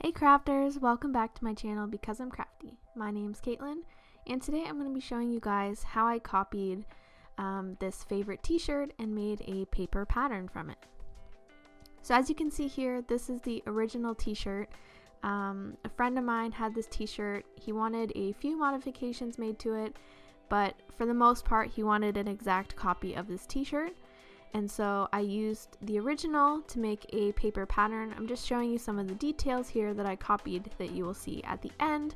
Hey crafters, welcome back to my channel Because I'm Crafty. My name's Katelyn, and today I'm going to be showing you guys how I copied this favorite t-shirt and made a paper pattern from it. So as you can see here, this is the original t-shirt. A friend of mine had this t-shirt. He wanted a few modifications made to it, but for the most part he wanted an exact copy of this t-shirt. And so I used the original to make a paper pattern. I'm just showing you some of the details here that I copied that you will see at the end.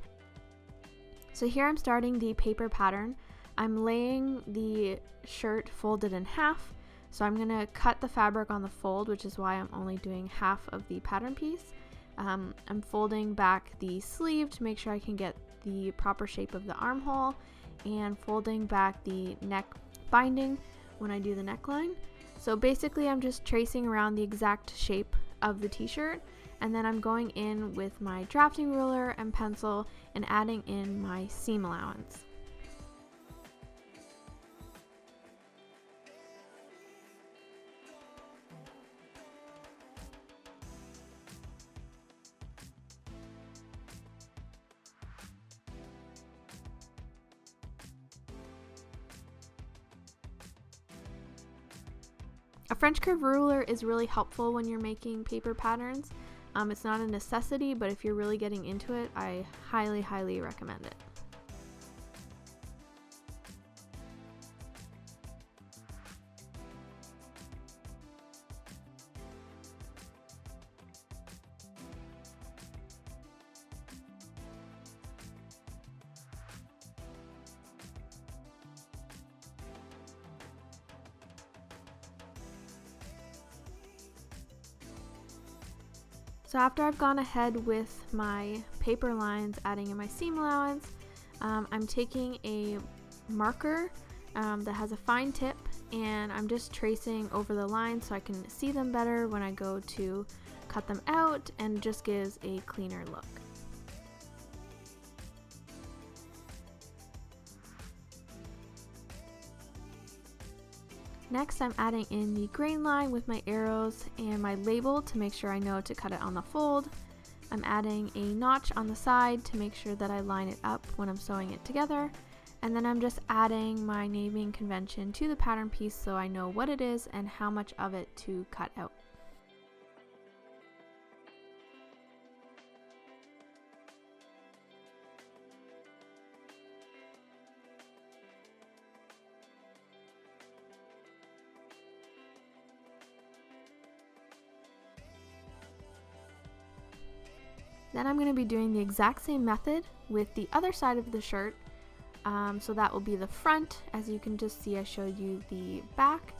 So here I'm starting the paper pattern. I'm laying the shirt folded in half. So I'm gonna cut the fabric on the fold, which is why I'm only doing half of the pattern piece. I'm folding back the sleeve to make sure I can get the proper shape of the armhole, and folding back the neck binding when I do the neckline. So basically I'm just tracing around the exact shape of the t-shirt, and then I'm going in with my drafting ruler and pencil and adding in my seam allowance. A French curve ruler is really helpful when you're making paper patterns. It's not a necessity, but if you're really getting into it, I highly recommend it. So after I've gone ahead with my paper lines, adding in my seam allowance, I'm taking a marker that has a fine tip, and I'm just tracing over the lines so I can see them better when I go to cut them out, and just gives a cleaner look. Next, I'm adding in the grain line with my arrows and my label to make sure I know to cut it on the fold. I'm adding a notch on the side to make sure that I line it up when I'm sewing it together. And then I'm just adding my naming convention to the pattern piece so I know what it is and how much of it to cut out. Then I'm going to be doing the exact same method with the other side of the shirt. So that will be the front. As you can just see, I showed you the back.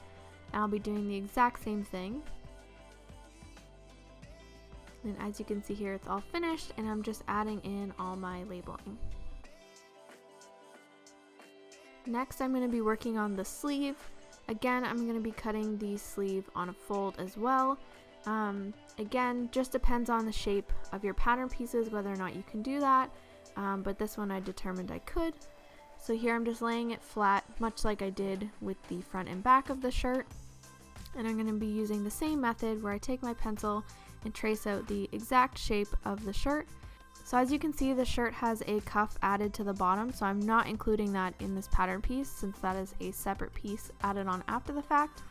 I'll be doing the exact same thing. And as you can see here, it's all finished, and I'm just adding in all my labeling. Next, I'm going to be working on the sleeve. Again, I'm going to be cutting the sleeve on a fold as well. Again, just depends on the shape of your pattern pieces whether or not you can do that, but this one I determined I could. So here I'm just laying it flat, much like I did with the front and back of the shirt, and I'm going to be using the same method where I take my pencil and trace out the exact shape of the shirt. So as you can see, the shirt has a cuff added to the bottom, so I'm not including that in this pattern piece since that is a separate piece added on after the fact.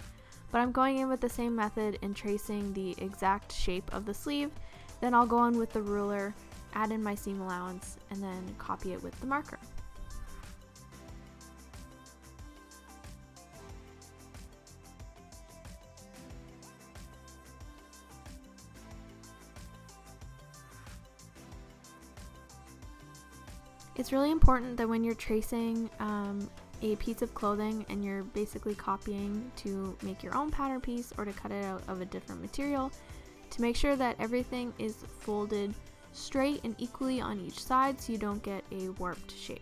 But I'm going in with the same method and tracing the exact shape of the sleeve. Then I'll go in with the ruler, add in my seam allowance, and then copy it with the marker. It's really important that when you're tracing a piece of clothing and you're basically copying to make your own pattern piece or to cut it out of a different material, to make sure that everything is folded straight and equally on each side so you don't get a warped shape.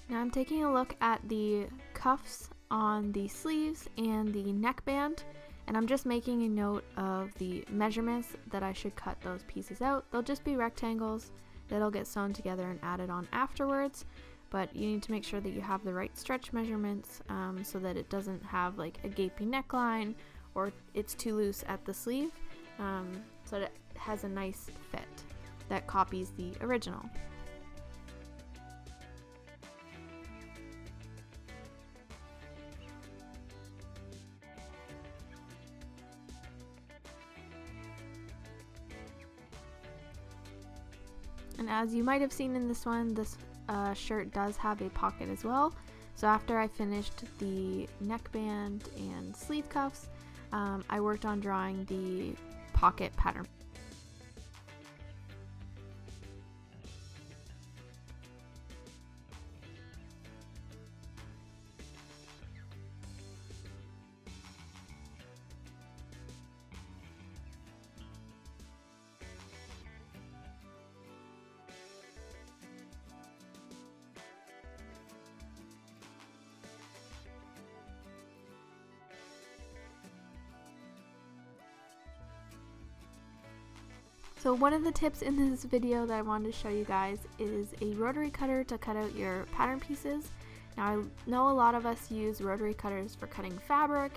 Now I'm taking a look at the cuffs on the sleeves and the neckband, and I'm just making a note of the measurements that I should cut those pieces out. They'll just be rectangles that'll get sewn together and added on afterwards, but you need to make sure that you have the right stretch measurements so that it doesn't have like a gaping neckline or it's too loose at the sleeve, so that it has a nice fit that copies the original. And as you might have seen in this one, this shirt does have a pocket as well. So after I finished the neckband and sleeve cuffs, I worked on drawing the pocket pattern. So one of the tips in this video that I wanted to show you guys is a rotary cutter to cut out your pattern pieces. Now I know a lot of us use rotary cutters for cutting fabric,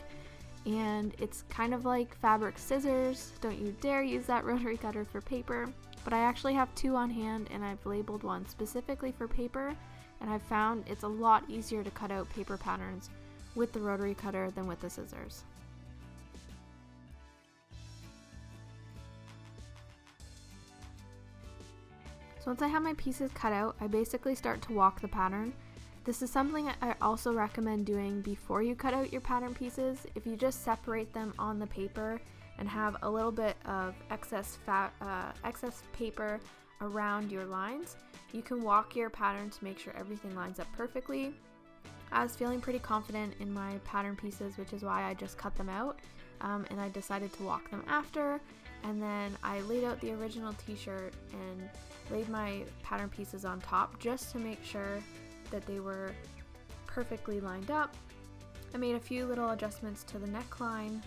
and it's kind of like fabric scissors. Don't you dare use that rotary cutter for paper. But I actually have two on hand, and I've labeled one specifically for paper, and I've found it's a lot easier to cut out paper patterns with the rotary cutter than with the scissors. So once I have my pieces cut out, I basically start to walk the pattern. This is something I also recommend doing before you cut out your pattern pieces. If you just separate them on the paper and have a little bit of excess paper around your lines, you can walk your pattern to make sure everything lines up perfectly. I was feeling pretty confident in my pattern pieces, which is why I just cut them out, and I decided to walk them after. And then I laid out the original t-shirt and laid my pattern pieces on top just to make sure that they were perfectly lined up. I made a few little adjustments to the neckline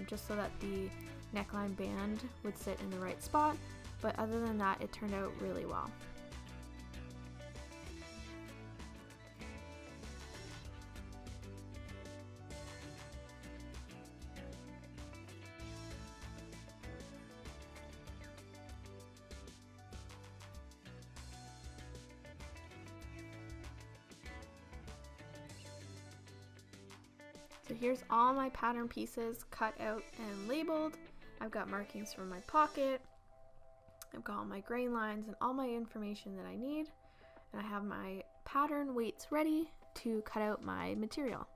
just so that the neckline band would sit in the right spot, but other than that, it turned out really well. So here's all my pattern pieces cut out and labeled. I've got markings for my pocket. I've got all my grain lines and all my information that I need. And I have my pattern weights ready to cut out my material.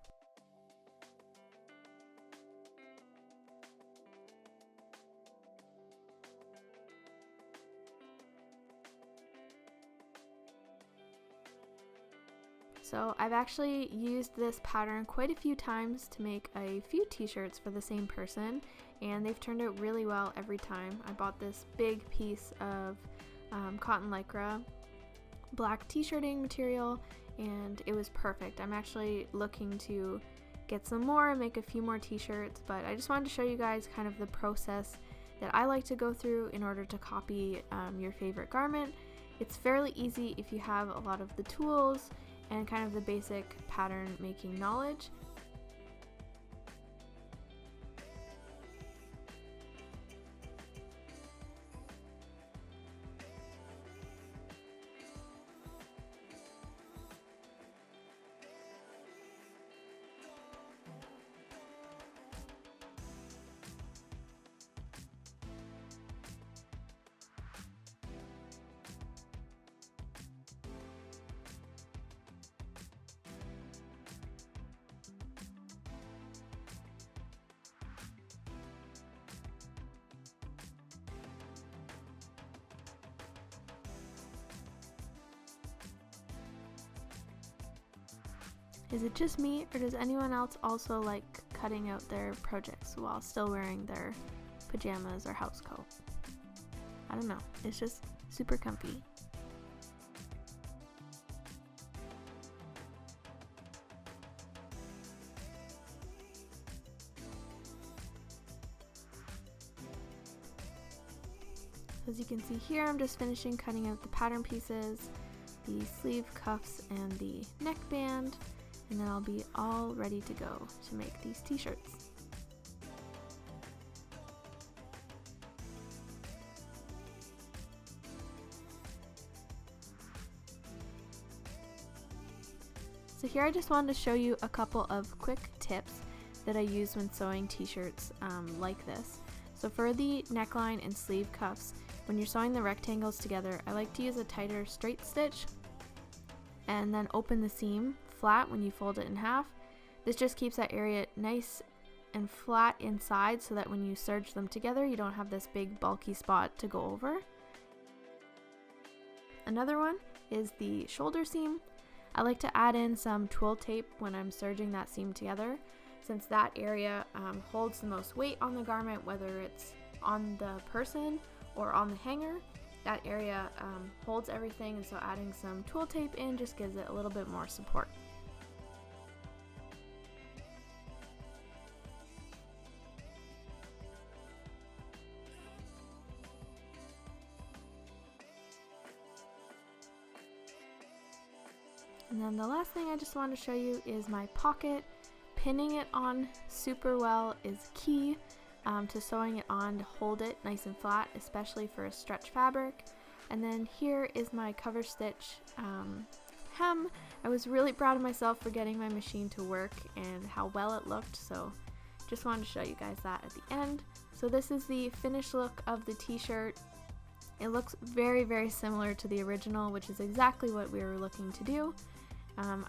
So I've actually used this pattern quite a few times to make a few t-shirts for the same person, and they've turned out really well every time. I bought this big piece of cotton lycra black t-shirting material, and it was perfect. I'm actually looking to get some more and make a few more t-shirts, but I just wanted to show you guys kind of the process that I like to go through in order to copy your favorite garment. It's fairly easy if you have a lot of the tools and kind of the basic pattern making knowledge. Is it just me, or does anyone else also like cutting out their projects while still wearing their pajamas or house coat? I don't know, it's just super comfy. So as you can see here, I'm just finishing cutting out the pattern pieces, the sleeve cuffs, and the neckband, and then I'll be all ready to go to make these t-shirts. So here I just wanted to show you a couple of quick tips that I use when sewing t-shirts like this. So for the neckline and sleeve cuffs, when you're sewing the rectangles together, I like to use a tighter straight stitch and then open the seam flat when you fold it in half. This just keeps that area nice and flat inside so that when you serge them together, you don't have this big bulky spot to go over. Another one is the shoulder seam. I like to add in some twill tape when I'm serging that seam together, since that area holds the most weight on the garment, whether it's on the person or on the hanger. That area holds everything, and so adding some twill tape in just gives it a little bit more support. And then the last thing I just want to show you is my pocket. Pinning it on super well is key to sewing it on to hold it nice and flat, especially for a stretch fabric. And then here is my cover stitch hem. I was really proud of myself for getting my machine to work and how well it looked, so just wanted to show you guys that at the end. So this is the finished look of the t-shirt. It looks very, very similar to the original, which is exactly what we were looking to do.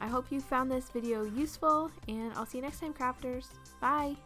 I hope you found this video useful, and I'll see you next time, crafters. Bye!